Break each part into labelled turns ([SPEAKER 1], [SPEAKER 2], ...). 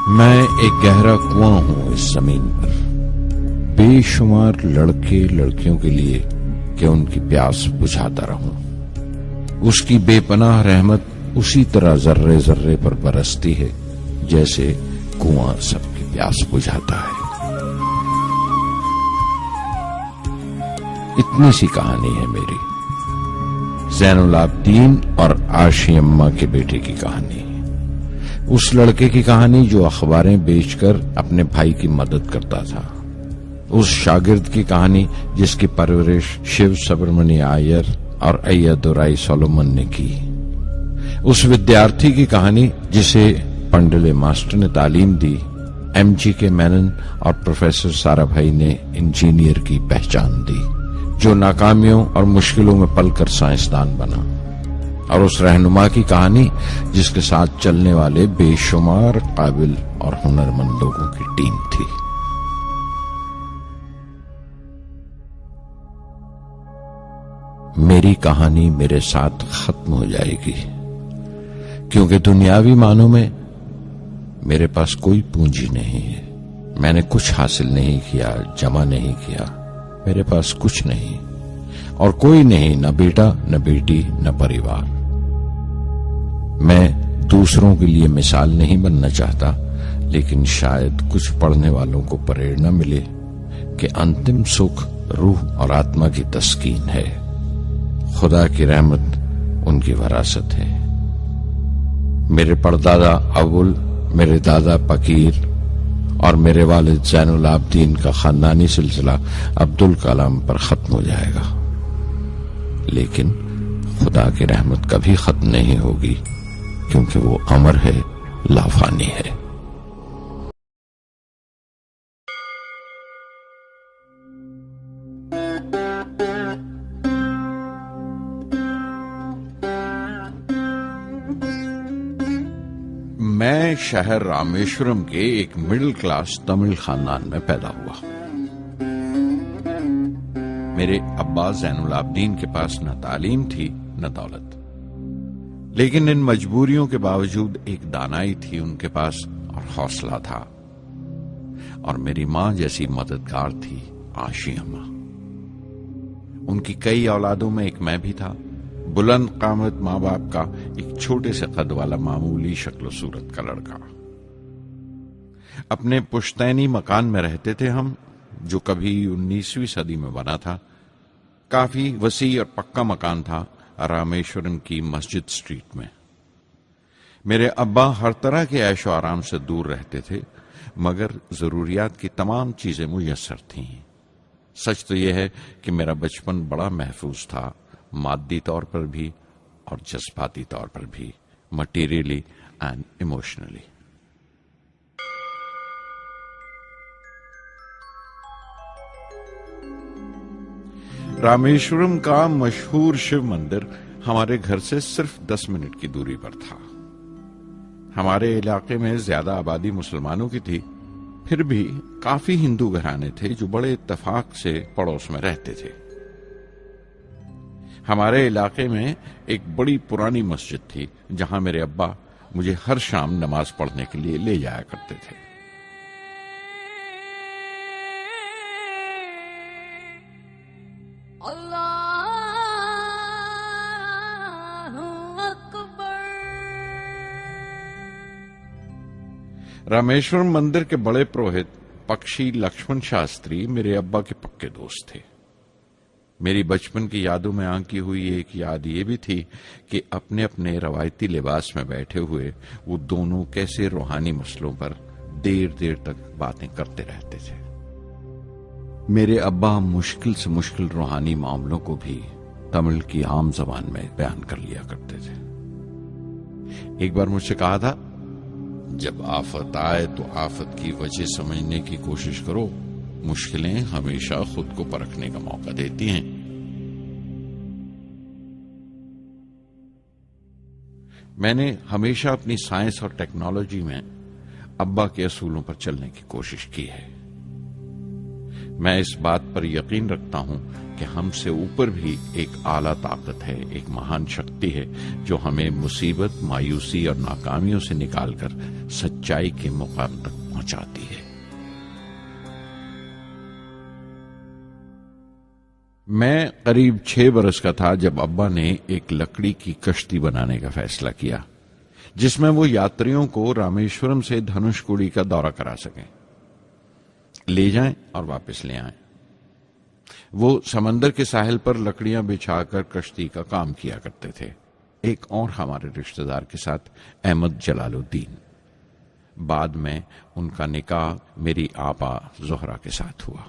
[SPEAKER 1] میں ایک گہرا کنواں ہوں اس زمین پر، بے شمار لڑکے لڑکیوں کے لیے کہ ان کی پیاس بجھاتا رہوں۔ اس کی بے پناہ رحمت اسی طرح ذرے ذرے پر برستی ہے جیسے کنواں سب کی پیاس بجھاتا ہے۔ اتنی سی کہانی ہے میری، زین العابدین اور عاشی اماں کے بیٹے کی کہانی، اس لڑکے کی کہانی جو اخباریں بیچ کر اپنے بھائی کی مدد کرتا تھا، اس شاگرد کی کہانی جس کی پرورش شیو سبرمنی آئیر اور ایادورائی سولومن نے کی، اس ودیارتھی کی کہانی جسے پنڈلے ماسٹر نے تعلیم دی، ایم جی کے مینن اور پروفیسر سارا بھائی نے انجینئر کی پہچان دی، جو ناکامیوں اور مشکلوں میں پل کر سائنسدان بنا، اور اس رہنما کی کہانی جس کے ساتھ چلنے والے بے شمار قابل اور ہنرمند لوگوں کی ٹیم تھی۔ میری کہانی میرے ساتھ ختم ہو جائے گی، کیونکہ دنیاوی معنوں میں میرے پاس کوئی پونجی نہیں ہے، میں نے کچھ حاصل نہیں کیا، جمع نہیں کیا، میرے پاس کچھ نہیں اور کوئی نہیں، نہ بیٹا نہ بیٹی نہ پریوار۔ میں دوسروں کے لیے مثال نہیں بننا چاہتا، لیکن شاید کچھ پڑھنے والوں کو پریرنا ملے کہ انتم سکھ روح اور آتما کی تسکین ہے، خدا کی رحمت ان کی وراثت ہے۔ میرے پردادا اول، میرے دادا پکیر اور میرے والد زین العابدین کا خاندانی سلسلہ عبدالکلام پر ختم ہو جائے گا، لیکن خدا کی رحمت کبھی ختم نہیں ہوگی، کیونکہ وہ امر ہے، لافانی ہے۔ میں شہر رامیشورم کے ایک مڈل کلاس تمل خاندان میں پیدا ہوا۔ میرے ابا زین العابدین کے پاس نہ تعلیم تھی نہ دولت، لیکن ان مجبوریوں کے باوجود ایک دانائی تھی ان کے پاس اور حوصلہ تھا، اور میری ماں جیسی مددگار تھی عاشی اماں۔ ان کی کئی اولادوں میں ایک میں بھی تھا، بلند قامت ماں باپ کا ایک چھوٹے سے قد والا معمولی شکل و صورت کا لڑکا۔ اپنے پشتینی مکان میں رہتے تھے ہم، جو کبھی 19ویں صدی میں بنا تھا۔ کافی وسیع اور پکا مکان تھا رامیشورم کی مسجد سٹریٹ میں۔ میرے ابا ہر طرح کے عیش و آرام سے دور رہتے تھے، مگر ضروریات کی تمام چیزیں میسر تھیں۔ سچ تو یہ ہے کہ میرا بچپن بڑا محفوظ تھا، مادی طور پر بھی اور جذباتی طور پر بھی، مٹیریلی اینڈ ایموشنلی۔ رامیشورم کا مشہور شیو مندر ہمارے گھر سے صرف 10 منٹ کی دوری پر تھا۔ ہمارے علاقے میں زیادہ آبادی مسلمانوں کی تھی، پھر بھی کافی ہندو گھرانے تھے جو بڑے اتفاق سے پڑوس میں رہتے تھے۔ ہمارے علاقے میں ایک بڑی پرانی مسجد تھی جہاں میرے ابا مجھے ہر شام نماز پڑھنے کے لیے لے جایا کرتے تھے۔ رامیشورم مندر کے بڑے پروہت پکشی لکشمن شاستری میرے ابا کے پکے دوست تھے۔ میری بچپن کی یادوں میں آنکی ہوئی ایک یاد یہ بھی تھی کہ اپنے اپنے روایتی لباس میں بیٹھے ہوئے وہ دونوں کیسے روحانی مسئلوں پر دیر دیر تک باتیں کرتے رہتے تھے۔ میرے ابا مشکل سے مشکل روحانی معاملوں کو بھی تمل کی عام زبان میں بیان کر لیا کرتے تھے۔ ایک بار مجھ سے کہا تھا، جب آفت آئے تو آفت کی وجہ سمجھنے کی کوشش کرو، مشکلیں ہمیشہ خود کو پرکھنے کا موقع دیتی ہیں۔ میں نے ہمیشہ اپنی سائنس اور ٹیکنالوجی میں ابا کے اصولوں پر چلنے کی کوشش کی ہے۔ میں اس بات پر یقین رکھتا ہوں کہ ہم سے اوپر بھی ایک اعلیٰ طاقت ہے، ایک مہان شکتی ہے جو ہمیں مصیبت، مایوسی اور ناکامیوں سے نکال کر سچائی کے مقام تک پہنچاتی ہے۔ میں قریب 6 برس کا تھا جب ابا نے ایک لکڑی کی کشتی بنانے کا فیصلہ کیا جس میں وہ یاتریوں کو رامیشورم سے دھنش کوڑی کا دورہ کرا سکیں، لے جائیں اور واپس لے آئیں۔ وہ سمندر کے ساحل پر لکڑیاں بچھا کر کشتی کا کام کیا کرتے تھے، ایک اور ہمارے رشتہ دار کے ساتھ، احمد جلال الدین۔ بعد میں ان کا نکاح میری آپا زہرا کے ساتھ ہوا۔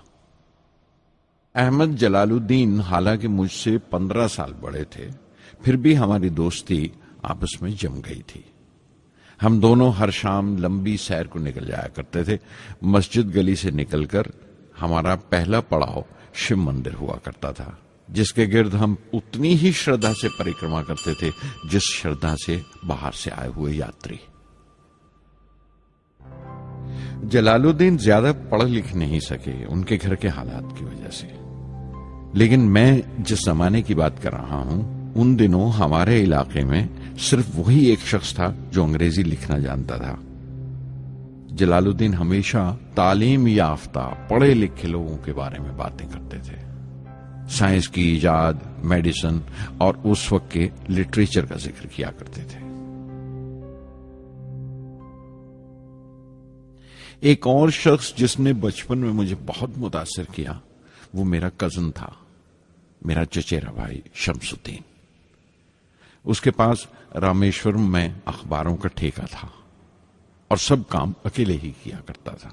[SPEAKER 1] احمد جلال الدین حالانکہ مجھ سے 15 سال بڑے تھے، پھر بھی ہماری دوستی آپس میں جم گئی تھی۔ ہم دونوں ہر شام لمبی سیر کو نکل جایا کرتے تھے۔ مسجد گلی سے نکل کر ہمارا پہلا پڑاؤ شیو مندر ہوا کرتا تھا، جس کے گرد ہم اتنی ہی شردھا سے پریکرما کرتے تھے جس شردھا سے باہر سے آئے ہوئے یاتری۔ جلال الدین زیادہ پڑھ لکھ نہیں سکے ان کے گھر کے حالات کی وجہ سے، لیکن میں جس زمانے کی بات کر رہا ہوں ان دنوں ہمارے علاقے میں صرف وہی ایک شخص تھا جو انگریزی لکھنا جانتا تھا۔ جلال الدین ہمیشہ تعلیم یافتہ پڑھے لکھے لوگوں کے بارے میں باتیں کرتے تھے، سائنس کی ایجاد، میڈیسن اور اس وقت کے لٹریچر کا ذکر کیا کرتے تھے۔ ایک اور شخص جس نے بچپن میں مجھے بہت متاثر کیا وہ میرا کزن تھا، میرا چچیرا بھائی شمس الدین۔ اس کے پاس رامیشورم میں اخباروں کا ٹھیکہ تھا اور سب کام اکیلے ہی کیا کرتا تھا۔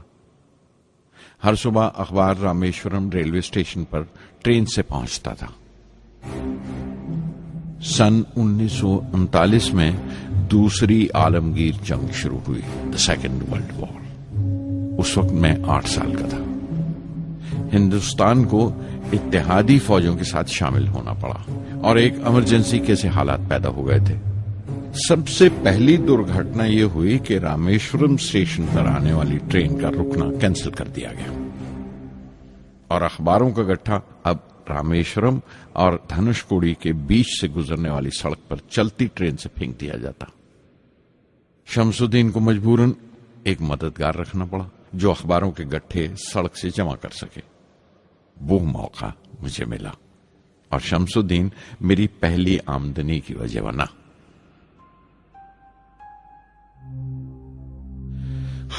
[SPEAKER 1] ہر صبح اخبار رامیشورم ریلوے اسٹیشن پر ٹرین سے پہنچتا تھا۔ سن 1939 میں دوسری عالمگیر جنگ شروع ہوئی، دی سیکنڈ ورلڈ وار۔ اس وقت میں 8 سال کا تھا۔ ہندوستان کو اتحادی فوجوں کے ساتھ شامل ہونا پڑا اور ایک ایمرجنسی کیسے حالات پیدا ہو گئے تھے۔ سب سے پہلی درگھٹنا یہ ہوئی کہ رامیشورم اسٹیشن پر آنے والی ٹرین کا رکنا کینسل کر دیا گیا اور اخباروں کا گٹھا اب رامیشورم اور دھنش کوڑی کے بیچ سے گزرنے والی سڑک پر چلتی ٹرین سے پھینک دیا جاتا۔ شمس الدین کو مجبوراً ایک مددگار رکھنا پڑا جو اخباروں کے گٹھے سڑک سے جمع کر سکے۔ وہ موقع مجھے ملا اور شمس الدین میری پہلی آمدنی کی وجہ بنا۔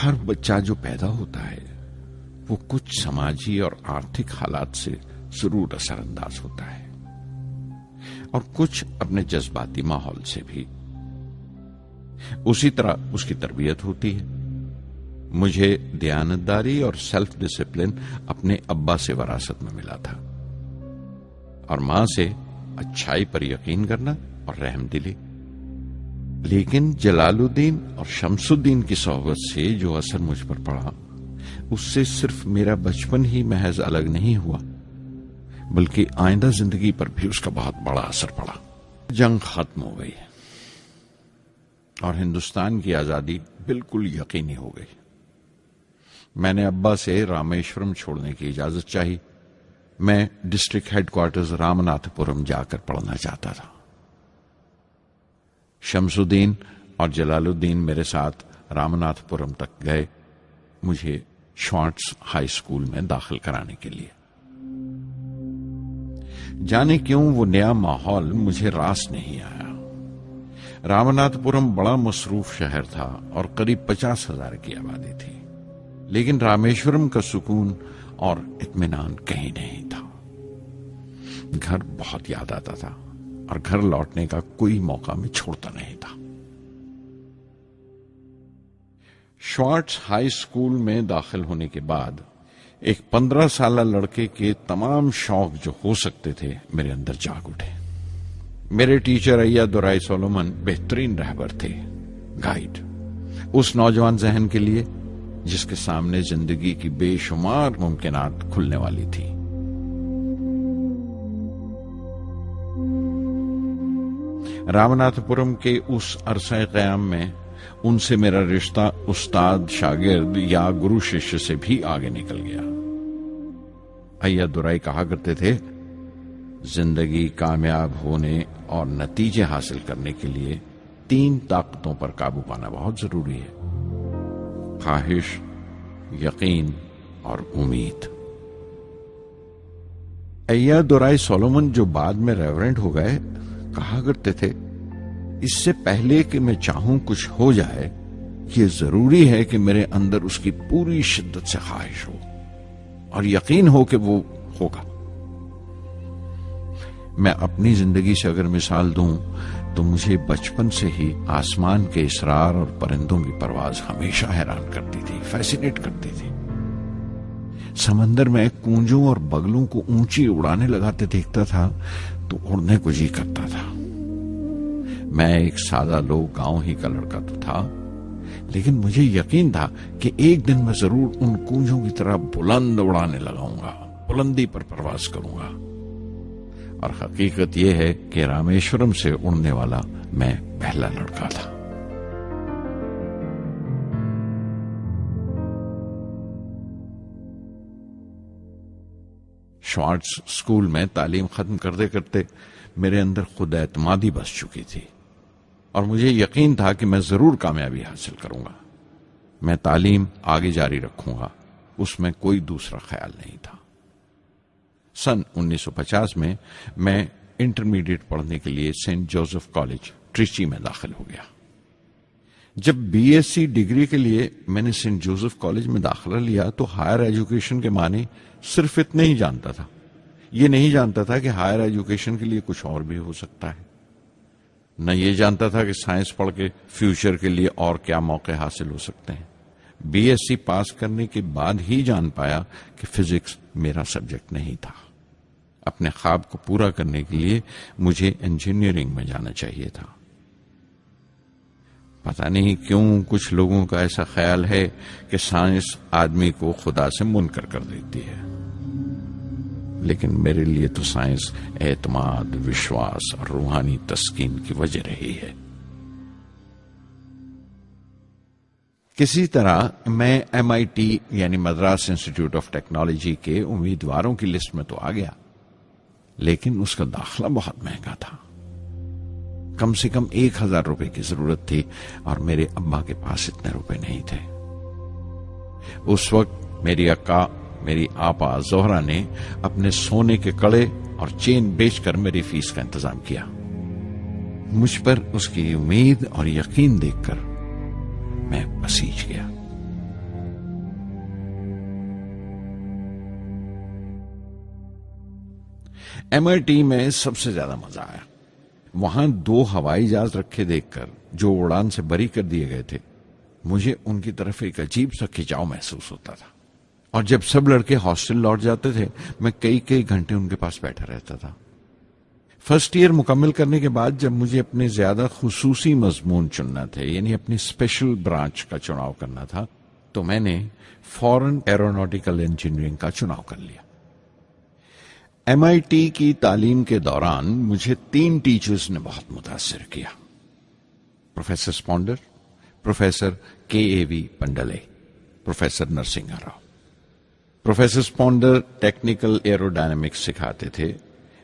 [SPEAKER 1] ہر بچہ جو پیدا ہوتا ہے وہ کچھ سماجی اور آرتھک حالات سے ضرور اثر انداز ہوتا ہے اور کچھ اپنے جذباتی ماحول سے بھی۔ اسی طرح اس کی تربیت ہوتی ہے۔ مجھے دیانتداری اور سیلف ڈسپلن اپنے ابا سے وراثت میں ملا تھا اور ماں سے اچھائی پر یقین کرنا اور رحم دلی۔ لیکن جلال الدین اور شمس الدین کی صحبت سے جو اثر مجھ پر پڑا اس سے صرف میرا بچپن ہی محض الگ نہیں ہوا بلکہ آئندہ زندگی پر بھی اس کا بہت بڑا اثر پڑا۔ جنگ ختم ہو گئی اور ہندوستان کی آزادی بالکل یقینی ہو گئی۔ میں نے ابا سے رامیشورم چھوڑنے کی اجازت چاہی۔ میں ڈسٹرکٹ ہیڈ کوارٹرز رامناتھ پورم جا کر پڑھنا چاہتا تھا۔ شمس الدین اور جلال الدین میرے ساتھ رامناتھ پورم تک گئے مجھے شوارٹز ہائی اسکول میں داخل کرانے کے لیے۔ جانے کیوں وہ نیا ماحول مجھے راس نہیں آیا۔ رامناتھ پورم بڑا مصروف شہر تھا اور قریب 50,000 کی آبادی تھی، لیکن رامیشورم کا سکون اور اطمینان کہیں نہیں تھا۔ گھر بہت یاد آتا تھا اور گھر لوٹنے کا کوئی موقع میں چھوڑتا نہیں تھا۔ شوارٹز ہائی اسکول میں داخل ہونے کے بعد ایک 15 سالہ لڑکے کے تمام شوق جو ہو سکتے تھے میرے اندر جاگ اٹھے۔ میرے ٹیچر ایا دورائی سولومن بہترین رہبر تھے، گائیڈ، اس نوجوان ذہن کے لیے جس کے سامنے زندگی کی بے شمار ممکنات کھلنے والی تھی۔ رامناتھ پورم کے اس عرصہ قیام میں ان سے میرا رشتہ استاد شاگرد یا گرو ششیہ سے بھی آگے نکل گیا۔ ايادورائی کہا کرتے تھے، زندگی کامیاب ہونے اور نتیجے حاصل کرنے کے لیے 3 طاقتوں پر قابو پانا بہت ضروری ہے: خواہش، یقین اور امید۔ ايادورائی سولومن، جو بعد میں ریورنڈ ہو گئے، کہا کرتے تھے، اس سے پہلے کہ میں چاہوں کچھ ہو جائے، یہ ضروری ہے کہ میرے اندر اس کی پوری شدت سے خواہش ہو اور یقین ہو کہ وہ ہوگا۔ میں اپنی زندگی سے اگر مثال دوں تو مجھے بچپن سے ہی آسمان کے اسرار اور پرندوں کی پرواز ہمیشہ حیران کرتی تھی، فیسینیٹ کرتی تھی۔ سمندر میں کونجوں اور بگلوں کو اونچی اڑانے لگاتے دیکھتا تھا تو اڑنے کو جی کرتا تھا۔ میں ایک سادہ لوگ گاؤں ہی کا لڑکا تو تھا، لیکن مجھے یقین تھا کہ ایک دن میں ضرور ان کونجوں کی طرح بلند اڑانے لگاؤں گا، بلندی پر پرواز کروں گا۔ اور حقیقت یہ ہے کہ رامیشورم سے اڑنے والا میں پہلا لڑکا تھا۔ شوارٹز اسکول میں تعلیم ختم کرتے کرتے میرے اندر خود اعتمادی بس چکی تھی اور مجھے یقین تھا کہ میں ضرور کامیابی حاصل کروں گا۔ میں تعلیم آگے جاری رکھوں گا، اس میں کوئی دوسرا خیال نہیں تھا۔ سن 1950 میں انٹرمیڈیٹ پڑھنے کے لیے سینٹ جوزف کالج ٹریچی میں داخل ہو گیا۔ جب بی ایس سی ڈگری کے لیے میں نے سینٹ جوزف کالج میں داخلہ لیا تو ہائر ایجوکیشن کے معنی صرف اتنے ہی جانتا تھا۔ یہ نہیں جانتا تھا کہ ہائر ایجوکیشن کے لیے کچھ اور بھی ہو سکتا ہے، نہ یہ جانتا تھا کہ سائنس پڑھ کے فیوچر کے لیے اور کیا موقع حاصل ہو سکتے ہیں۔ بی ایس سی پاس کرنے کے بعد ہی جان پایا کہ فزکس میرا سبجیکٹ نہیں تھا۔ اپنے خواب کو پورا کرنے کے لیے مجھے انجینئرنگ میں جانا چاہیے تھا۔ پتہ نہیں کیوں کچھ لوگوں کا ایسا خیال ہے کہ سائنس آدمی کو خدا سے منکر کر دیتی ہے، لیکن میرے لیے تو سائنس اعتماد، وشواس اور روحانی تسکین کی وجہ رہی ہے۔ کسی طرح میں MIT یعنی مدراس انسٹیٹیوٹ آف ٹیکنالوجی کے امیدواروں کی لسٹ میں تو آ گیا، لیکن اس کا داخلہ بہت مہنگا تھا۔ کم سے کم 1000 روپے کی ضرورت تھی اور میرے ابا کے پاس اتنے روپے نہیں تھے۔ اس وقت میری اکا، میری آپا زہرا نے اپنے سونے کے کڑے اور چین بیچ کر میری فیس کا انتظام کیا۔ مجھ پر اس کی امید اور یقین دیکھ کر میں پسیج گیا۔ MIT میں سب سے زیادہ مزہ آیا۔ وہاں 2 ہوائی جہاز رکھے دیکھ کر جو اڑان سے بری کر دیے گئے تھے، مجھے ان کی طرف ایک عجیب سا کھچاؤ محسوس ہوتا تھا، اور جب سب لڑکے ہاسٹل لوٹ جاتے تھے میں کئی گھنٹے ان کے پاس بیٹھا رہتا تھا۔ فرسٹ ایئر مکمل کرنے کے بعد جب مجھے اپنے زیادہ خصوصی مضمون چننا تھے، یعنی اپنی اسپیشل برانچ کا چناؤ کرنا تھا، تو میں نے فورن ایروناٹیکل انجینئرنگ کا چناؤ کر لیا۔ MIT کی تعلیم کے دوران مجھے 3 ٹیچرز نے بہت متاثر کیا: professor Sponder, professor KAV Pandalai, professor Narasingha Rao. Professor Sponder technical aerodynamics سکھاتے تھے۔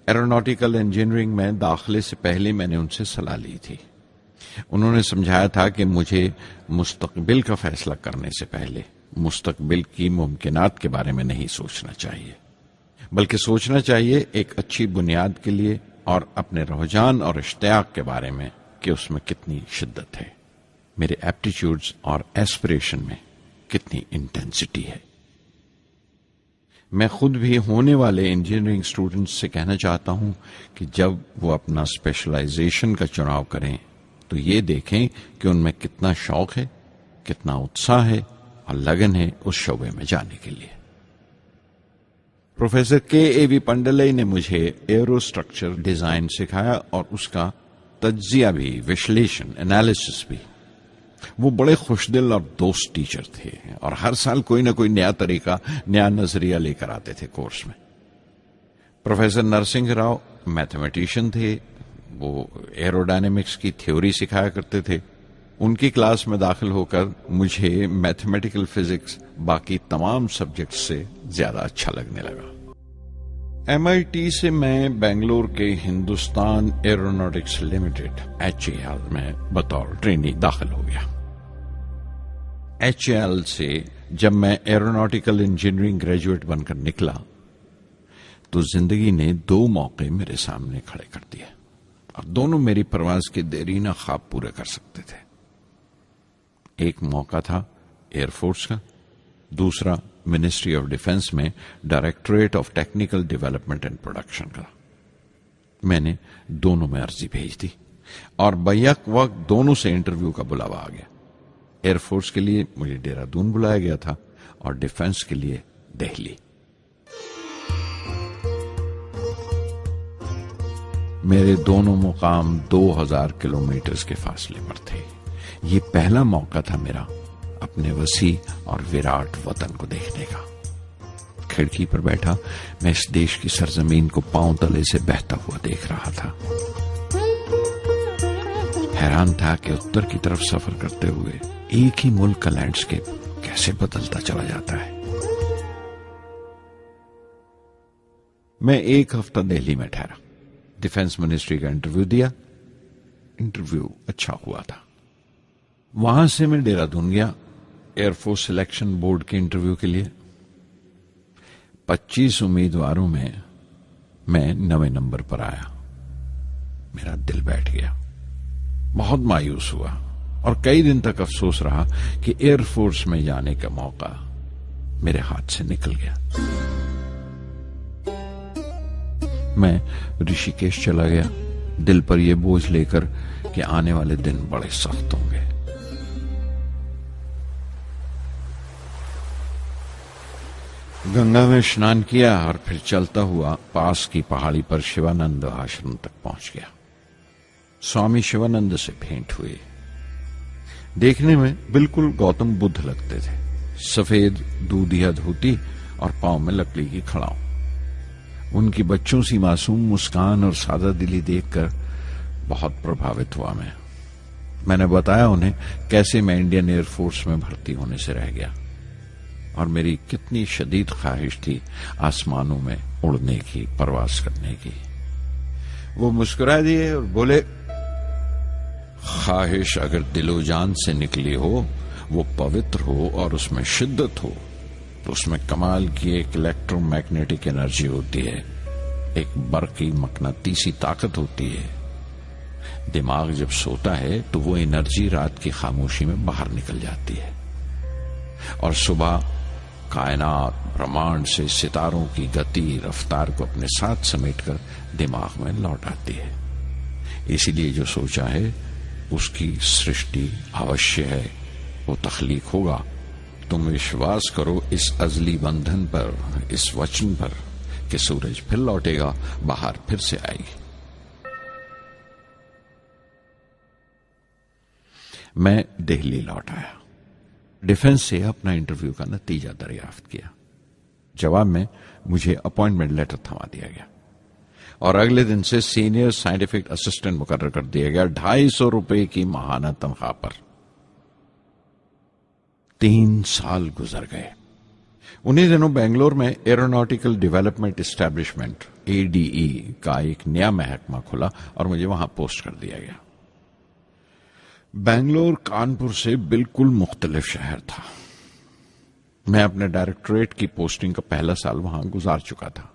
[SPEAKER 1] ایروناٹیکل انجینئرنگ میں داخلے سے پہلے میں نے ان سے صلاح لی تھی۔ انہوں نے سمجھایا تھا کہ مجھے مستقبل کا فیصلہ کرنے سے پہلے مستقبل کی ممکنات کے بارے میں نہیں سوچنا چاہیے، بلکہ سوچنا چاہیے ایک اچھی بنیاد کے لیے اور اپنے رجحان اور اشتیاق کے بارے میں کہ اس میں کتنی شدت ہے، میرے ایپٹیچیوڈز اور ایسپریشن میں کتنی انٹینسٹی ہے۔ میں خود بھی ہونے والے انجینئرنگ اسٹوڈنٹس سے کہنا چاہتا ہوں کہ جب وہ اپنا اسپیشلائزیشن کا چناؤ کریں تو یہ دیکھیں کہ ان میں کتنا شوق ہے، کتنا اتساہ ہے اور لگن ہے اس شعبے میں جانے کے لیے۔ پروفیسر KAV پنڈلے نے مجھے ایرو اسٹرکچر ڈیزائن سکھایا اور اس کا تجزیہ بھی، وشلیشن، انالیسس بھی۔ وہ بڑے خوش دل اور دوست ٹیچر تھے اور ہر سال کوئی نہ کوئی نیا طریقہ، نیا نظریہ لے کر آتے تھے کورس میں۔ پروفیسر نرسنگ راؤ میتھمیٹیشین تھے، وہ ایرو ڈائنامکس کی تھیوری سکھایا کرتے تھے۔ ان کی کلاس میں داخل ہو کر مجھے میتھمیٹیکل فزکس باقی تمام سبجیکٹس سے زیادہ اچھا لگنے لگا۔ MIT سے میں بنگلور کے ہندوستان ایروناٹکس لمیٹڈ HAL میں بطور ٹرینی داخل ہو گیا۔ HAL سے جب میں ایروناٹیکل انجینئرنگ گریجویٹ بن کر نکلا تو زندگی نے 2 موقع میرے سامنے کھڑے کر دیے اور دونوں میری پرواز کے دیرینہ خواب پورے کر سکتے تھے۔ ایک موقع تھا ایئر فورس کا، دوسرا منسٹری آف ڈیفنس میں directorate of technical development and production کا۔ میں نے دونوں میں عرضی بھیج دی اور بیک وقت دونوں سے انٹرویو کا بلاوا آ گیا۔ ایئر فورس کے لیے مجھے دہرادون بلایا گیا تھا اور ڈیفنس کے لیے دہلی۔ میرے دونوں مقام 2000 کلومیٹر کے فاصلے پر تھے۔ یہ پہلا موقع تھا میرا اپنے وسیع اور وراٹ وطن کو دیکھنے کا۔ کھڑکی پر بیٹھا میں اس دیش کی سرزمین کو پاؤں تلے سے بہتا ہوا دیکھ رہا تھا۔ حیران تھا کہ اتر کی طرف سفر کرتے ہوئے ایک ہی ملک کا لینڈسکیپ کیسے بدلتا چلا جاتا ہے۔ میں 1 ہفتہ دہلی میں ٹھہرا، ڈیفنس منسٹری کا انٹرویو دیا۔ انٹرویو اچھا ہوا تھا۔ وہاں سے میں دہرادون گیا ایئر فورس سلیکشن بورڈ کے انٹرویو کے لیے۔ 25 امیدواروں میں 9ویں نمبر پر آیا۔ میرا دل بیٹھ گیا، بہت مایوس ہوا اور کئی دن تک افسوس رہا کہ ایئر فورس میں جانے کا موقع میرے ہاتھ سے نکل گیا۔ میں رشی کیش چلا گیا، دل پر یہ بوجھ لے کر کہ آنے والے دن بڑے سخت ہوں گے۔ گنگا میں اسنان کیا اور پھر چلتا ہوا پاس کی پہاڑی پر شیوانند آشرم تک پہنچ گیا۔ سوامی شیوانند سے بھیٹ ہوئے۔ دیکھنے میں بالکل گوتم بدھ لگتے تھے، سفید دودھیا دھوتی اور پاؤں میں لکڑی کی کھڑاؤں۔ ان کی بچوں سی معصوم مسکان اور سادہ دلی دیکھ کر بہت پربھاوت ہوا میں نے بتایا انہیں کیسے میں انڈین ایئر فورس میں بھرتی ہونے سے رہ گیا اور میری کتنی شدید خواہش تھی آسمانوں میں اڑنے کی، پرواز کرنے کی۔ وہ مسکرا دیے اور بولے، خواہش اگر دل و جان سے نکلی ہو، وہ پوتر ہو اور اس میں شدت ہو تو اس میں کمال کی ایک الیکٹرو میگنیٹک انرجی ہوتی ہے، ایک برقی مقناطیسی طاقت ہوتی ہے۔ دماغ جب سوتا ہے تو وہ انرجی رات کی خاموشی میں باہر نکل جاتی ہے اور صبح کائنات برہمانڈ سے ستاروں کی گتی رفتار کو اپنے ساتھ سمیٹ کر دماغ میں لوٹ آتی ہے۔ اسی لیے جو سوچا ہے اس کی سرشٹی اوشیہ ہے، وہ تخلیق ہوگا۔ تم وشواس کرو اس ازلی بندھن پر، اس وچن پر کہ سورج پھر لوٹے گا، باہر پھر سے آئے گی۔ میں دہلی لوٹ آیا، ڈیفنس سے اپنا انٹرویو کا نتیجہ دریافت کیا۔ جواب میں مجھے اپوائنٹمنٹ لیٹر تھما دیا گیا اور اگلے دن سے سینئر سائنٹیفک اسسٹنٹ مقرر کر دیا گیا 250 روپے کی ماہانہ تنخواہ پر۔ 3 سال گزر گئے۔ انہی دنوں بنگلور میں ایروناٹیکل ڈیولپمنٹ اسٹیبلشمنٹ ADE کا ایک نیا محکمہ کھلا اور مجھے وہاں پوسٹ کر دیا گیا۔ بنگلور کانپور سے بالکل مختلف شہر تھا۔ میں اپنے ڈائریکٹوریٹ کی پوسٹنگ کا پہلا سال وہاں گزار چکا تھا۔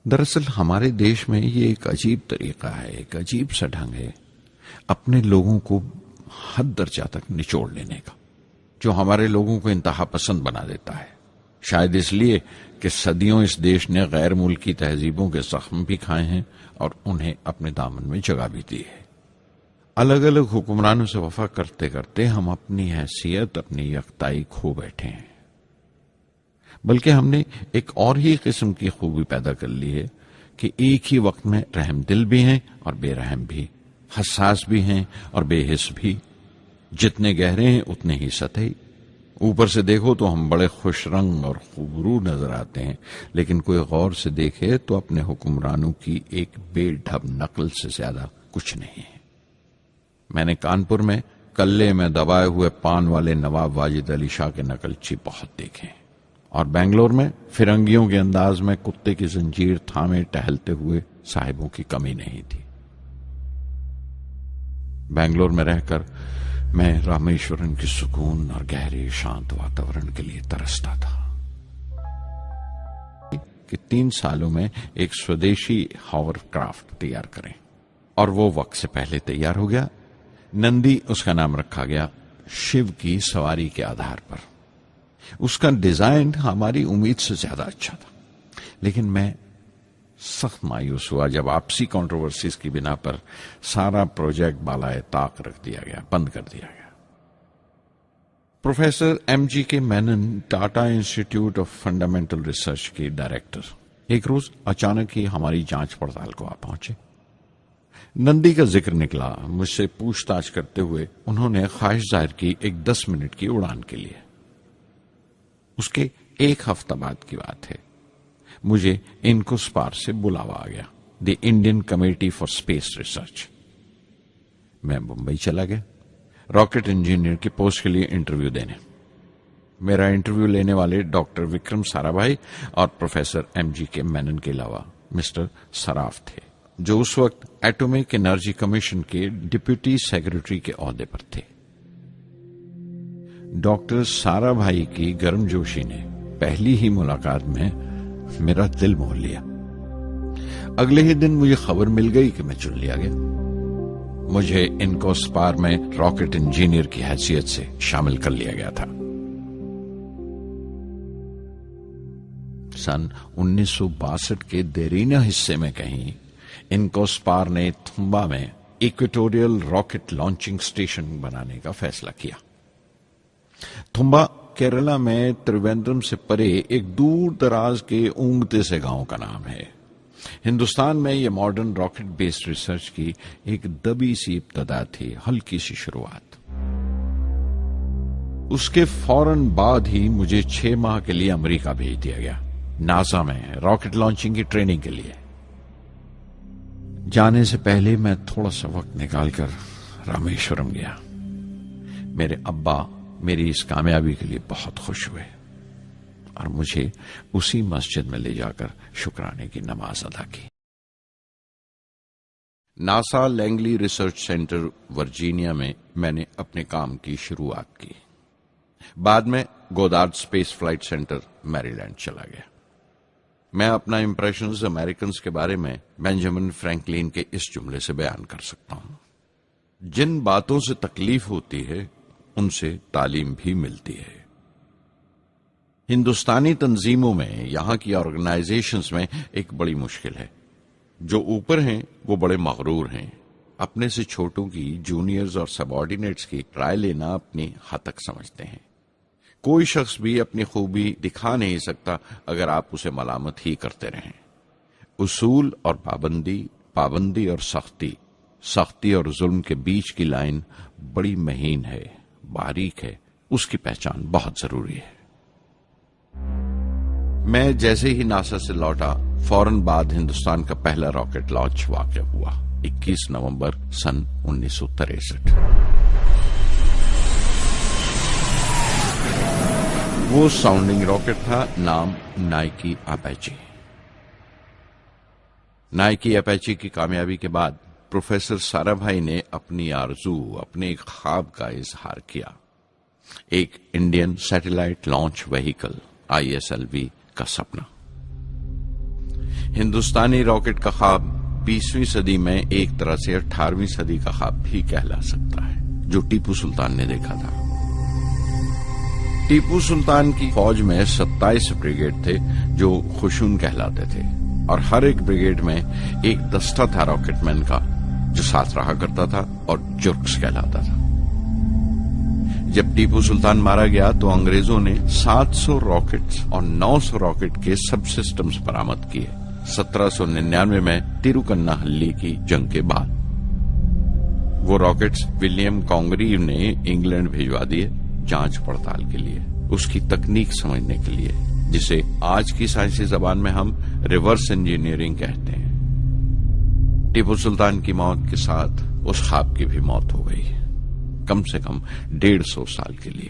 [SPEAKER 1] دراصل ہمارے دیش میں یہ ایک عجیب طریقہ ہے، ایک عجیب سا ڈھنگ ہے اپنے لوگوں کو حد درجہ تک نچوڑ لینے کا، جو ہمارے لوگوں کو انتہا پسند بنا دیتا ہے۔ شاید اس لیے کہ صدیوں اس دیش نے غیر ملکی تہذیبوں کے زخم بھی کھائے ہیں اور انہیں اپنے دامن میں جگہ بھی دی ہے۔ الگ الگ حکمرانوں سے وفا کرتے کرتے ہم اپنی حیثیت، اپنی یکتائی کھو بیٹھے ہیں، بلکہ ہم نے ایک اور ہی قسم کی خوبی پیدا کر لی ہے کہ ایک ہی وقت میں رحم دل بھی ہیں اور بے رحم بھی، حساس بھی ہیں اور بے حس بھی، جتنے گہرے ہیں اتنے ہی سطحی۔ اوپر سے دیکھو تو ہم بڑے خوش رنگ اور خوبرو نظر آتے ہیں، لیکن کوئی غور سے دیکھے تو اپنے حکمرانوں کی ایک بے ڈھب نقل سے زیادہ کچھ نہیں ہے۔ میں نے کانپور میں کلے میں دبائے ہوئے پان والے نواب واجد علی شاہ کے نقل چی بہت دیکھے اور بنگلور میں فرنگیوں کے انداز میں کتے کی زنجیر تھامے ٹہلتے ہوئے صاحبوں کی کمی نہیں تھی۔ بنگلور میں رہ کر میں رامیشورم کی سکون اور گہرے شانت واتاورن کے لیے ترستا تھا کہ 3 سالوں میں ایک سودیشی ہاور کرافٹ تیار کریں، اور وہ وقت سے پہلے تیار ہو گیا۔ نندی اس کا نام رکھا گیا، شیو کی سواری کے آدھار پر۔ اس کا ڈیزائن ہماری امید سے زیادہ اچھا تھا، لیکن میں سخت مایوس ہوا جب آپسی کنٹروورسیز کی بنا پر سارا پروجیکٹ بالائے طاق رکھ دیا گیا، بند کر دیا گیا۔ Professor M.G.K. Menon, Tata institute of fundamental research کے ڈائریکٹر، ایک روز اچانک ہی ہماری جانچ پڑتال کو آ پہنچے۔ نندی کا ذکر نکلا۔ مجھ سے پوچھ تاچھ کرتے ہوئے انہوں نے خواہش ظاہر کی ایک 10 منٹ کی اڑان کے لیے۔ اس کے 1 ہفتہ بعد کی بات ہے، مجھے انکوسپار سے بلاوا آ گیا، the Indian committee for space research. میں بمبئی چلا گیا راکٹ انجینئر کی پوسٹ کے لیے انٹرویو دینے۔ میرا انٹرویو لینے والے ڈاکٹر وکرم سارا بھائی اور پروفیسر M.G.K. مینن کے علاوہ مسٹر سراف تھے، جو اس وقت ایٹمک انرجی کمیشن کے ڈپٹی سیکرٹری کے عہدے پر تھے۔ ڈاکٹر سارا بھائی کی گرم جوشی نے پہلی ہی ملاقات میں میرا دل موہ لیا۔ اگلے ہی دن مجھے خبر مل گئی کہ میں چن لیا گیا۔ مجھے انکوسپار میں راکٹ انجینئر کی حیثیت سے شامل کر لیا گیا تھا۔ سن 1962 کے دیرینہ حصے میں کہیں انکوسپار نے تھمبا میں ایکویٹوریل راکٹ لانچنگ اسٹیشن بنانے کا فیصلہ کیا۔ تھمبا کیرلا میں تریویندرم سے پرے ایک دور دراز کے اونگتے سے گاؤں کا نام ہے۔ ہندوستان میں یہ ماڈرن راکٹ بیسڈ ریسرچ کی ایک دبی سی ابتدا تھی، ہلکی سی شروعات۔ اس کے فوراً بعد ہی مجھے 6 ماہ کے لیے امریکہ بھیج دیا گیا، ناسا میں راکٹ لانچنگ کی ٹریننگ کے لیے۔ جانے سے پہلے میں تھوڑا سا وقت نکال کر رامیشورم گیا۔ میرے ابا میری اس کامیابی کے لیے بہت خوش ہوئے اور مجھے اسی مسجد میں لے جا کر شکرانے کی نماز ادا کی۔ NASA Langley research centre Virginia میں میں نے اپنے کام کی شروعات کی۔ بعد میں گودارڈ اسپیس فلائٹ سینٹر میری لینڈ چلا گیا۔ میں اپنا امپریشنز امریکنز کے بارے میں بینجامن فرینکلن کے اس جملے سے بیان کر سکتا ہوں: جن باتوں سے تکلیف ہوتی ہے ان سے تعلیم بھی ملتی ہے۔ ہندوستانی تنظیموں میں، یہاں کی آرگنائزیشنز میں ایک بڑی مشکل ہے۔ جو اوپر ہیں وہ بڑے مغرور ہیں، اپنے سے چھوٹوں کی، جونیئرز اور سب آرڈینیٹس کی رائے لینا اپنی حد تک سمجھتے ہیں۔ کوئی شخص بھی اپنی خوبی دکھا نہیں سکتا اگر آپ اسے ملامت ہی کرتے رہیں۔ اصول اور پابندی، پابندی اور سختی، سختی اور ظلم کے بیچ کی لائن بڑی مہین ہے، باریک ہے، اس کی پہچان بہت ضروری ہے۔ میں جیسے ہی ناسا سے لوٹا، فوراً بعد ہندوستان کا پہلا راکٹ لانچ واقع ہوا، 21 نومبر سن 1963۔ وہ ساؤنڈنگ راکٹ تھا، نام نائکی اپیچی۔ نائکی اپیچی کی کامیابی کے بعد پروفیسر سارا بھائی نے اپنی آرزو، اپنے ایک خواب کا اظہار کیا، ایک Indian satellite launch vehicle ISLV کا سپنا۔ ہندوستانی راکٹ کا خواب 20ویں صدی میں ایک طرح سے 18ویں صدی کا خواب بھی کہلا سکتا ہے، جو ٹیپو سلطان نے دیکھا تھا۔ ٹیپو سلطان کی فوج میں 27 بریگیڈ تھے جو خشون کہلاتے تھے، اور ہر ایک بریگیڈ میں ایک دستہ تھا راکٹ مین کا جو ساتھ رہا کرتا تھا اور جرکس کہلاتا تھا۔ جب ٹیپو سلطان مارا گیا تو انگریزوں نے 700 راکٹس اور 900 راکٹ کے سب سسٹمز برآمد کیے 1799 میں تیروکناہلی کی جنگ کے بعد۔ وہ راکٹس ولیم کانگریو نے انگلینڈ بھیجوا دیے جانچ پڑتال کے لیے، اس کی تکنیک سمجھنے کے لیے، جسے آج کی سائنسی زبان میں ہم ریورس انجینئرنگ کہتے ہیں۔ ٹیپو سلطان کی موت کے ساتھ اس خواب کی بھی موت ہو گئی، کم سے کم 150 سال کے لیے۔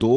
[SPEAKER 1] 2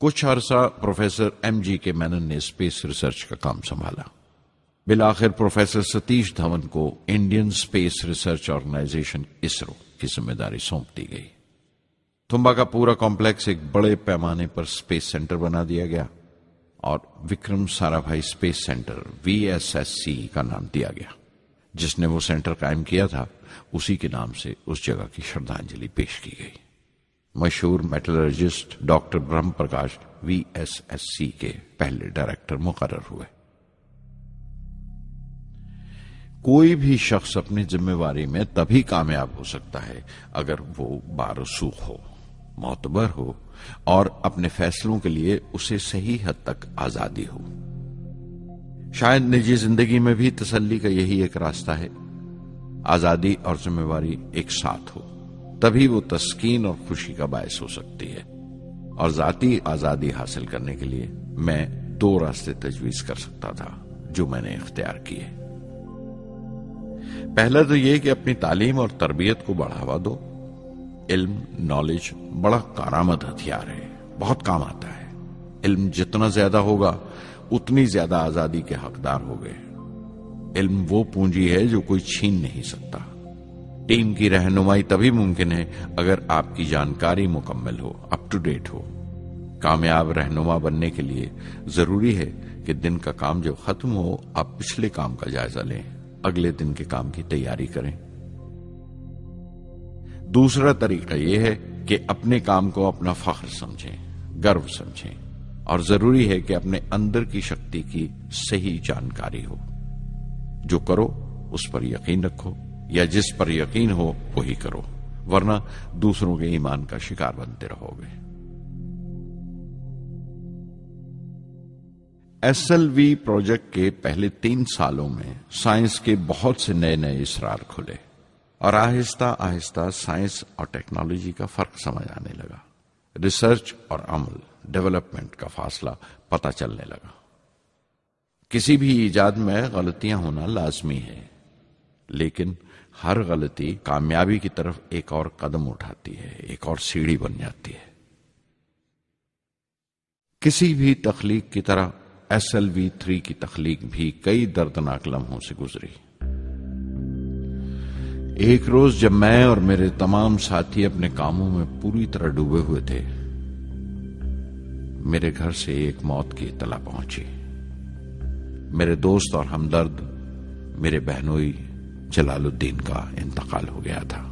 [SPEAKER 1] کچھ عرصہ پروفیسر ایم جی کے مینن نے اسپیس ریسرچ کا کام سنبھالا. بالآخر پروفیسر ستیش دھون کو Indian space research organisation ISRO کی ذمہ داری سونپ دی گئی. تھمبا کا پورا کمپلیکس ایک بڑے پیمانے پر اسپیس سینٹر بنا دیا گیا اور وکرم سارا بھائی اسپیس سینٹر VSSC کا نام دیا گیا. جس نے وہ سینٹر قائم کیا تھا اسی کے نام سے اس جگہ کی شردھانجلی پیش کی گئی. مشہور میٹلرجسٹ ڈاکٹر برہم پرکاش VSSC کے پہلے ڈائریکٹر مقرر ہوئے. کوئی بھی شخص اپنی ذمہ داری میں تبھی کامیاب ہو سکتا ہے اگر وہ بارسوخ ہو، معتبر ہو اور اپنے فیصلوں کے لیے اسے صحیح حد تک آزادی ہو. شاید نجی زندگی میں بھی تسلی کا یہی ایک راستہ ہے. آزادی اور ذمہ داری ایک ساتھ ہو تبھی وہ تسکین اور خوشی کا باعث ہو سکتی ہے. اور ذاتی آزادی حاصل کرنے کے لیے میں 2 راستے تجویز کر سکتا تھا جو میں نے اختیار کیے. پہلا تو یہ کہ اپنی تعلیم اور تربیت کو بڑھاوا دو. علم، نالج بڑا کارآمد ہتھیار ہے، بہت کام آتا ہے. علم جتنا زیادہ ہوگا اتنی زیادہ آزادی کے حقدار ہوگے. علم وہ پونجی ہے جو کوئی چھین نہیں سکتا. ٹیم کی رہنمائی تبھی ممکن ہے اگر آپ کی جانکاری مکمل ہو، اپ ٹو ڈیٹ ہو. کامیاب رہنما بننے کے لیے ضروری ہے کہ دن کا کام جب ختم ہو آپ پچھلے کام کا جائزہ لیں، اگلے دن کے کام کی تیاری کریں. دوسرا طریقہ یہ ہے کہ اپنے کام کو اپنا فخر سمجھیں، گرو سمجھیں، اور ضروری ہے کہ اپنے اندر کی شکتی کی صحیح جانکاری ہو. جو کرو اس پر یقین رکھو، یا جس پر یقین ہو وہی کرو، ورنہ دوسروں کے ایمان کا شکار بنتے رہو گے. SLV پروجیکٹ کے پہلے 3 سالوں میں سائنس کے بہت سے نئے اسرار کھلے اور آہستہ آہستہ سائنس اور ٹیکنالوجی کا فرق سمجھ آنے لگا. ریسرچ اور عمل، ڈیولپمنٹ کا فاصلہ پتہ چلنے لگا. کسی بھی ایجاد میں غلطیاں ہونا لازمی ہے، لیکن ہر غلطی کامیابی کی طرف ایک اور قدم اٹھاتی ہے، ایک اور سیڑھی بن جاتی ہے. کسی بھی تخلیق کی طرح SLV3 کی تخلیق بھی کئی دردناک لمحوں سے گزری. ایک روز جب میں اور میرے تمام ساتھی اپنے کاموں میں پوری طرح ڈوبے ہوئے تھے، میرے گھر سے ایک موت کی اطلاع پہنچی. میرے دوست اور ہمدرد میرے بہنوئی جلال الدین کا انتقال ہو گیا تھا.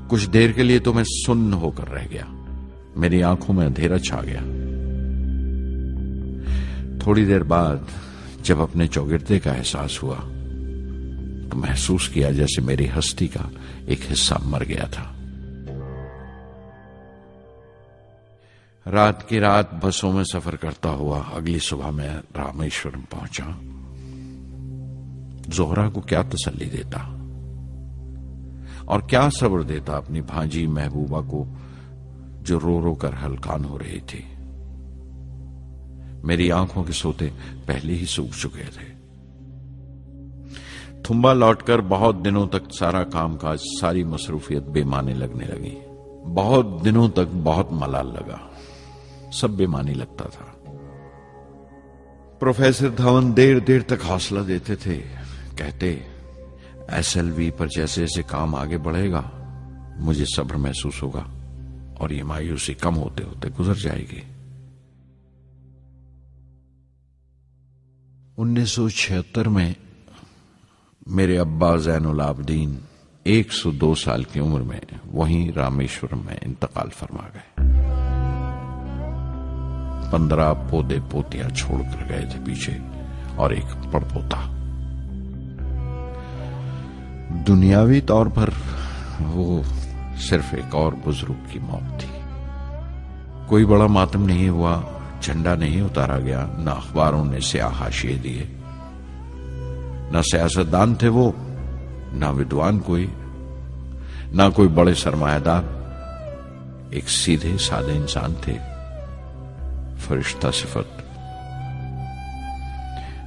[SPEAKER 1] کچھ دیر کے لیے تو میں سن ہو کر رہ گیا. میری آنکھوں میں اندھیرا چھا گیا. تھوڑی دیر بعد جب اپنے چوگردے کا احساس ہوا تو محسوس کیا جیسے میری ہستی کا ایک حصہ مر گیا تھا. رات کی رات بسوں میں سفر کرتا ہوا اگلی صبح میں رامیشورم پہنچا. زہرا کو کیا تسلی دیتا اور کیا صبر دیتا اپنی بھانجی محبوبہ کو جو رو رو کر ہلکان ہو رہی تھی. میری آنکھوں کے سوتے پہلے ہی سوکھ چکے تھے. تھمبا لوٹ کر بہت دنوں تک سارا کام کاج، ساری مصروفیت بے معنی لگنے لگی. بہت دنوں تک بہت ملال لگا، سب بے معنی لگتا تھا. پروفیسر دھون دیر دیر تک حوصلہ دیتے تھے. کہتے SLV پر جیسے جیسے کام آگے بڑھے گا مجھے صبر محسوس ہوگا اور یہ مایوسی کم ہوتے ہوتے گزر جائے گی. 1976 میں میرے ابا زین العابدین 102 سال کی عمر میں وہیں رامیشورم میں انتقال فرما گئے. 15 پودے پوتیاں چھوڑ کر گئے تھے پیچھے اور ایک پڑ پوتا. دنیاوی طور پر وہ صرف ایک اور بزرگ کی موت تھی. کوئی بڑا ماتم نہیں ہوا، جھنڈا نہیں اتارا گیا، نہ اخباروں نے سیاہ حاشیے دیے، نہ سیاستدان تھے وہ، نہ ودوان کوئی، نہ کوئی بڑے سرمایہ دار. ایک سیدھے سادے انسان تھے، فرشتہ صفت،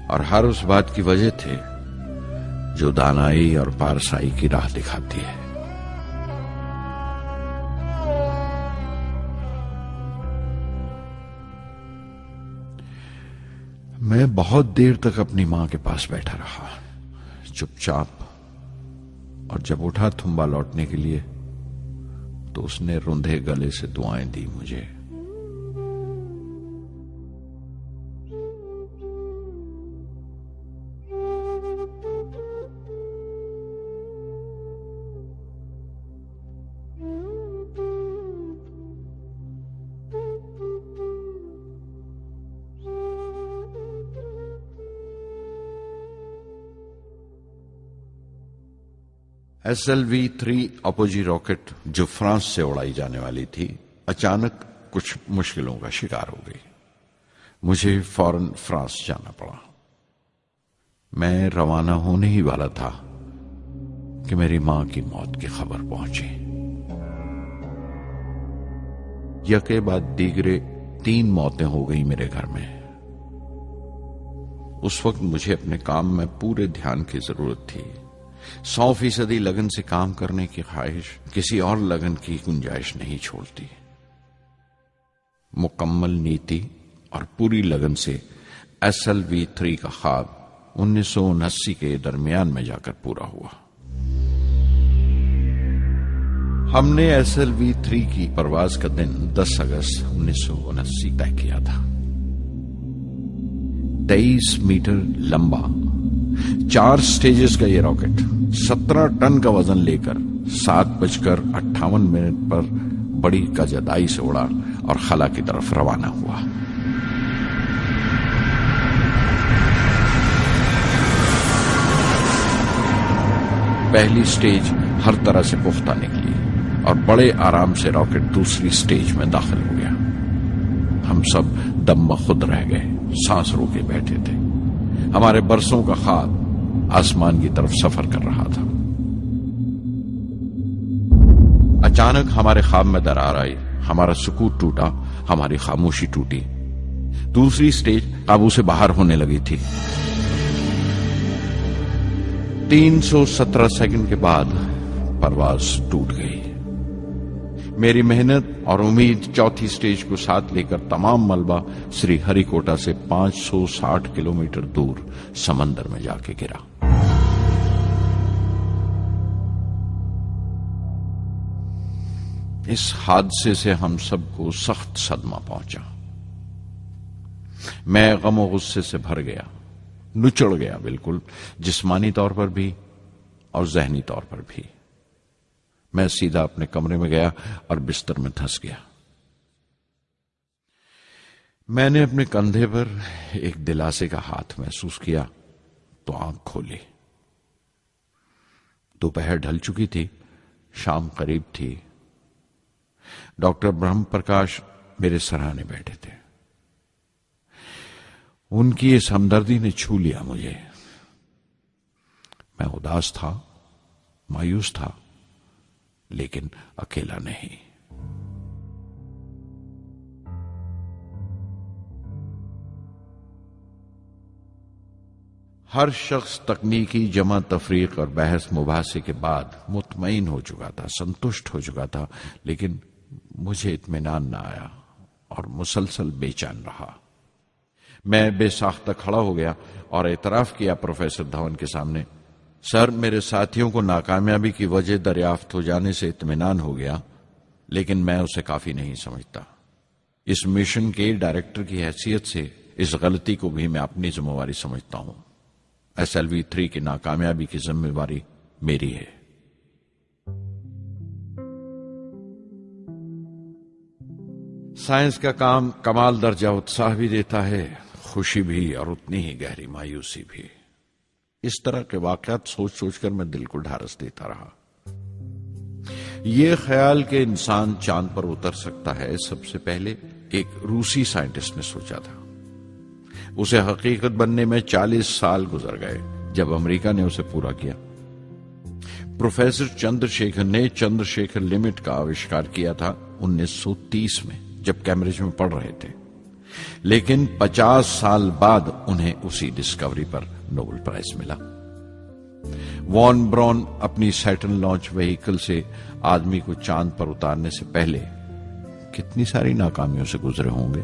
[SPEAKER 1] اور ہر اس بات کی وجہ تھے جو دانائی اور پارسائی کی راہ دکھاتی ہے. میں بہت دیر تک اپنی ماں کے پاس بیٹھا رہا، چپ چاپ، اور جب اٹھا تھمبا لوٹنے کے لیے تو اس نے روندھے گلے سے دعائیں دی مجھے۔ SLV-3 اپوجی راکٹ جو فرانس سے اڑائی جانے والی تھی اچانک کچھ مشکلوں کا شکار ہو گئی۔ مجھے فوراً فرانس جانا پڑا۔ میں روانہ ہونے ہی والا تھا کہ میری ماں کی موت کی خبر پہنچی۔ یکے بعد دیگرے 3 موتیں ہو گئی میرے گھر میں۔ اس وقت مجھے اپنے کام میں پورے دھیان کی ضرورت تھی۔ 100% لگن سے کام کرنے کی خواہش کسی اور لگن کی گنجائش نہیں چھوڑتی۔ مکمل نیتی اور پوری لگن سے SLV-3 کا خواب 1979 کے درمیان میں جا کر پورا ہوا۔ ہم نے SLV-3 کی پرواز کا دن 10 اگست 1979 طے کیا تھا۔ 23 میٹر لمبا 4 سٹیجز کا یہ راکٹ 17 ٹن کا وزن لے کر 7:58 پر بڑی کجدائی سے اڑا اور خلا کی طرف روانہ ہوا۔ پہلی سٹیج ہر طرح سے پختہ نکلی اور بڑے آرام سے راکٹ دوسری سٹیج میں داخل ہو گیا۔ ہم سب دم بخود رہ گئے، سانس روکے بیٹھے تھے۔ ہمارے برسوں کا خواب آسمان کی طرف سفر کر رہا تھا۔ اچانک ہمارے خواب میں درار آئی، ہمارا سکوت ٹوٹا، ہماری خاموشی ٹوٹی۔ دوسری سٹیج قابو سے باہر ہونے لگی تھی۔ 317 سیکنڈ کے بعد پرواز ٹوٹ گئی۔ میری محنت اور امید چوتھی سٹیج کو ساتھ لے کر تمام ملبہ سری ہری کوٹا سے 560 کلومیٹر دور سمندر میں جا کے گرا۔ اس حادثے سے ہم سب کو سخت صدمہ پہنچا۔ میں غم و غصے سے بھر گیا، نچڑ گیا، بالکل جسمانی طور پر بھی اور ذہنی طور پر بھی۔ میں سیدھا اپنے کمرے میں گیا اور بستر میں دھنس گیا۔ میں نے اپنے کندھے پر ایک دلاسے کا ہاتھ محسوس کیا تو آنکھ کھولی۔ دوپہر ڈھل چکی تھی، شام قریب تھی۔ ڈاکٹر برہم پرکاش میرے سراہنے بیٹھے تھے۔ ان کی اس ہمدردی نے چھو لیا مجھے۔ میں اداس تھا، مایوس تھا، لیکن اکیلا نہیں۔ ہر شخص تکنیکی جمع تفریق اور بحث مباحثے کے بعد مطمئن ہو چکا تھا، سنتشٹ ہو چکا تھا، لیکن مجھے اطمینان نہ آیا اور مسلسل بے چین رہا۔ میں بے ساختہ کھڑا ہو گیا اور اعتراف کیا پروفیسر دھون کے سامنے، سر، میرے ساتھیوں کو ناکامیابی کی وجہ دریافت ہو جانے سے اطمینان ہو گیا، لیکن میں اسے کافی نہیں سمجھتا۔ اس مشن کے ڈائریکٹر کی حیثیت سے اس غلطی کو بھی میں اپنی ذمہ داری سمجھتا ہوں۔ SLV-3 کی ناکامیابی کی ذمہ داری میری ہے۔ سائنس کا کام کمال درجہ اتساہ بھی دیتا ہے، خوشی بھی اور اتنی ہی گہری مایوسی بھی۔ اس طرح کے واقعات سوچ سوچ کر میں دل کو ڈھارس دیتا رہا۔ یہ خیال کہ انسان چاند پر اتر سکتا ہے سب سے پہلے ایک روسی سائنٹسٹ نے سوچا تھا۔ اسے حقیقت بننے میں 40 سال گزر گئے جب امریکہ نے اسے پورا کیا۔ پروفیسر چندر شیکھر نے چندر شیکھر لمٹ کا آوشکار کیا تھا 1930 میں، جب کیمبرج میں پڑھ رہے تھے، لیکن 50 سال بعد انہیں اسی ڈسکوری پر نوبل پرائز ملا۔ وان برون اپنی سیٹرن لانچ وہیکل سے آدمی کو چاند پر اتارنے سے پہلے کتنی ساری ناکامیوں سے گزرے ہوں گے۔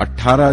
[SPEAKER 1] 18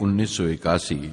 [SPEAKER 1] 1981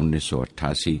[SPEAKER 1] 1988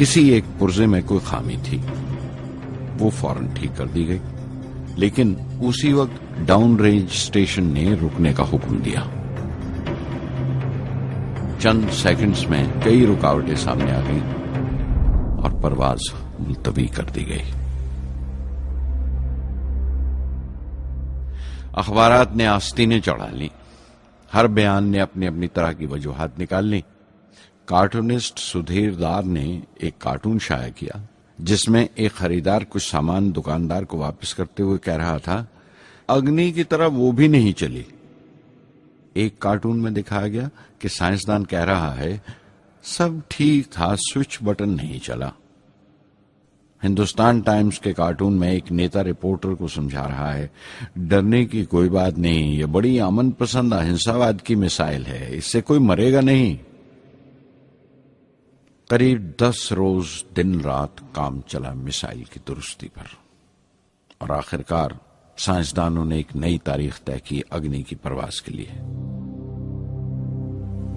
[SPEAKER 1] کسی ایک پرزے میں کوئی خامی تھی، وہ فوراً ٹھیک کر دی گئی، لیکن اسی وقت ڈاؤن رینج اسٹیشن نے رکنے کا حکم دیا۔ چند سیکنڈز میں کئی رکاوٹیں سامنے آ گئیں اور پرواز ملتوی کر دی گئی۔ اخبارات نے آستینیں چڑھا لیں، ہر بیان نے اپنی اپنی طرح کی وجوہات نکال لی۔ کارٹونسٹ سدھیر دار نے ایک کارٹون شائع کیا جس میں ایک خریدار کچھ سامان دکاندار کو واپس کرتے ہوئے کہہ رہا تھا، اگنی کی طرح وہ بھی نہیں چلی۔ ایک کارٹون میں دکھایا گیا کہ سائنسدان کہہ رہا ہے، سب ٹھیک تھا، سوئچ بٹن نہیں چلا۔ ہندوستان ٹائمز کے کارٹون میں ایک نیتا رپورٹر کو سمجھا رہا ہے، ڈرنے کی کوئی بات نہیں، یہ بڑی امن پسند اہنساواد کی مثال ہے، اس سے کوئی مرے گا نہیں۔ قریب 10 روز دن رات کام چلا مثال کی درستی پر، اور آخرکار سائنسدانوں نے ایک نئی تاریخ طے کی اگنی کی پرواز کے لیے۔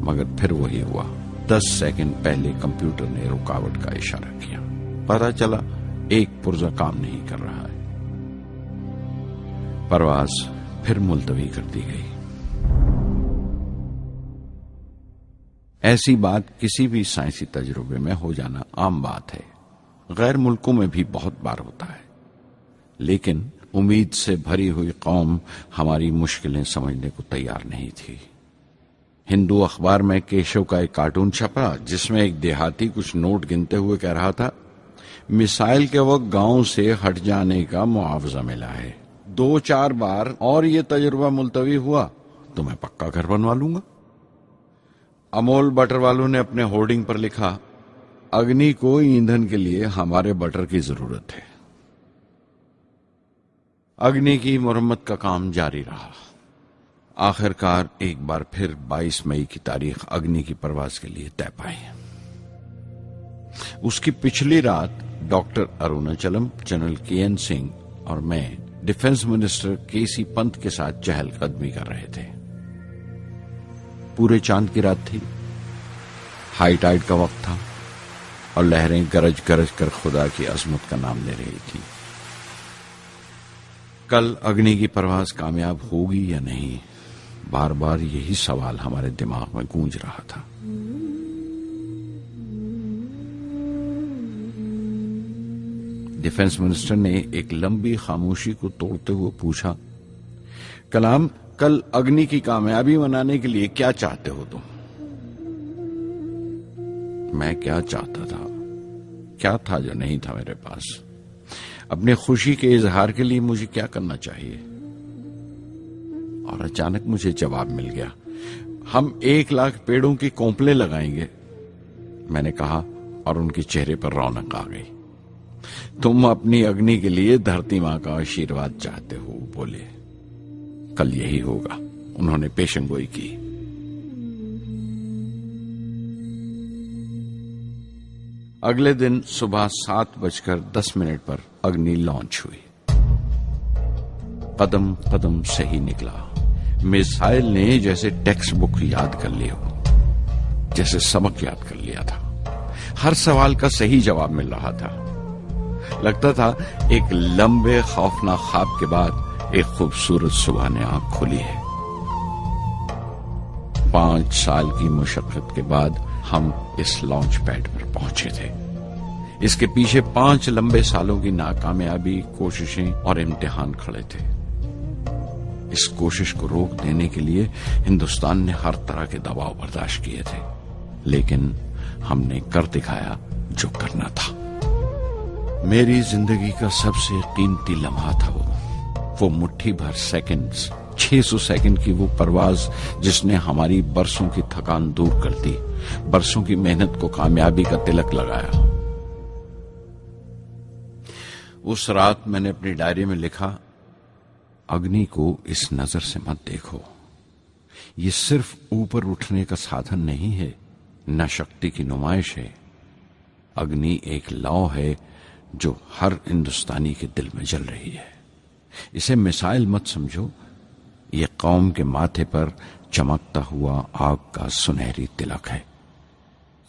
[SPEAKER 1] مگر پھر وہی ہوا، 10 سیکنڈ پہلے کمپیوٹر نے رکاوٹ کا اشارہ کیا، پتہ چلا ایک پرزہ کام نہیں کر رہا ہے۔ پرواز پھر ملتوی کر دی گئی۔ ایسی بات کسی بھی سائنسی تجربے میں ہو جانا عام بات ہے، غیر ملکوں میں بھی بہت بار ہوتا ہے، لیکن امید سے بھری ہوئی قوم ہماری مشکلیں سمجھنے کو تیار نہیں تھی۔ ہندو اخبار میں کیشو کا ایک کارٹون چھپا جس میں ایک دیہاتی کچھ نوٹ گنتے ہوئے کہہ رہا تھا، میسائل کے وقت گاؤں سے ہٹ جانے کا معاوضہ ملا ہے، 2-4 بار اور یہ تجربہ ملتوی ہوا تو میں پکا گھر بنوا لوں گا۔ امول بٹر والوں نے اپنے ہورڈنگ پر لکھا، اگنی کو ایندھن کے لیے ہمارے بٹر کی ضرورت ہے۔ اگنی کی مرمت کا کام جاری رہا۔ آخرکار ایک بار پھر 22 مئی کی تاریخ اگنی کی پرواز کے لیے طے پائی۔ اس کی پچھلی رات ڈاکٹر اروناچلم، جنرل کے این سنگھ اور میں ڈیفنس منسٹر کے سی پنت کے ساتھ چہل قدمی کر رہے تھے۔ پورے چاند کی رات تھی، ہائی ٹائیڈ کا وقت تھا اور لہریں گرج گرج کر خدا کی عظمت کا نام لے رہی تھی۔ کل اگنی کی پرواز کامیاب ہوگی یا نہیں، بار بار یہی سوال ہمارے دماغ میں گونج رہا تھا۔ ڈیفنس منسٹر نے ایک لمبی خاموشی کو توڑتے ہوئے پوچھا، کلام، کل اگنی کی کامیابی منانے کے لیے کیا چاہتے ہو تم؟ میں کیا چاہتا تھا؟ کیا تھا جو نہیں تھا میرے پاس؟ اپنے خوشی کے اظہار کے لیے مجھے کیا کرنا چاہیے؟ اور اچانک مجھے جواب مل گیا، ہم 1,00,000 پیڑوں کی کونپلیں لگائیں گے۔ میں نے کہا اور ان کے چہرے پر رونق آ گئی، تم اپنی اگنی کے لیے دھرتی ماں کا آشیرواد چاہتے ہو، بولے کل یہی ہوگا۔ انہوں نے پیشن گوئی کی۔ اگلے دن صبح 7:10 پر اگنی لانچ ہوئی۔ قدم قدم صحیح نکلا، میسائل نے جیسے ٹیکسٹ بک یاد کر لی ہو، جیسے سبق یاد کر لیا تھا۔ ہر سوال کا صحیح جواب مل رہا تھا۔ لگتا تھا ایک لمبے خوفناک خواب کے بعد ایک خوبصورت صبح نے آنکھ کھولی ہے۔ 5 سال کی مشقت کے بعد ہم اس لانچ پیڈ پر پہنچے تھے۔ اس کے پیچھے 5 لمبے سالوں کی ناکامیابی، کوششیں اور امتحان کھڑے تھے۔ اس کوشش کو روک دینے کے لیے ہندوستان نے ہر طرح کے دباؤ برداشت کیے تھے، لیکن ہم نے کر دکھایا جو کرنا تھا۔ میری زندگی کا سب سے قیمتی لمحہ تھا وہ مٹھی بھر سیکنڈز، 600 سیکنڈ کی وہ پرواز جس نے ہماری برسوں کی تھکان دور کر دی، برسوں کی محنت کو کامیابی کا تلک لگایا۔ اس رات میں نے اپنی ڈائری میں لکھا، اگنی کو اس نظر سے مت دیکھو، یہ صرف اوپر اٹھنے کا سادھن نہیں ہے، نہ شکتی کی نمائش ہے۔ اگنی ایک لو ہے جو ہر ہندوستانی کے دل میں جل رہی ہے۔ اسے مثال مت سمجھو، یہ قوم کے ماتھے پر چمکتا ہوا آگ کا سنہری تلک ہے۔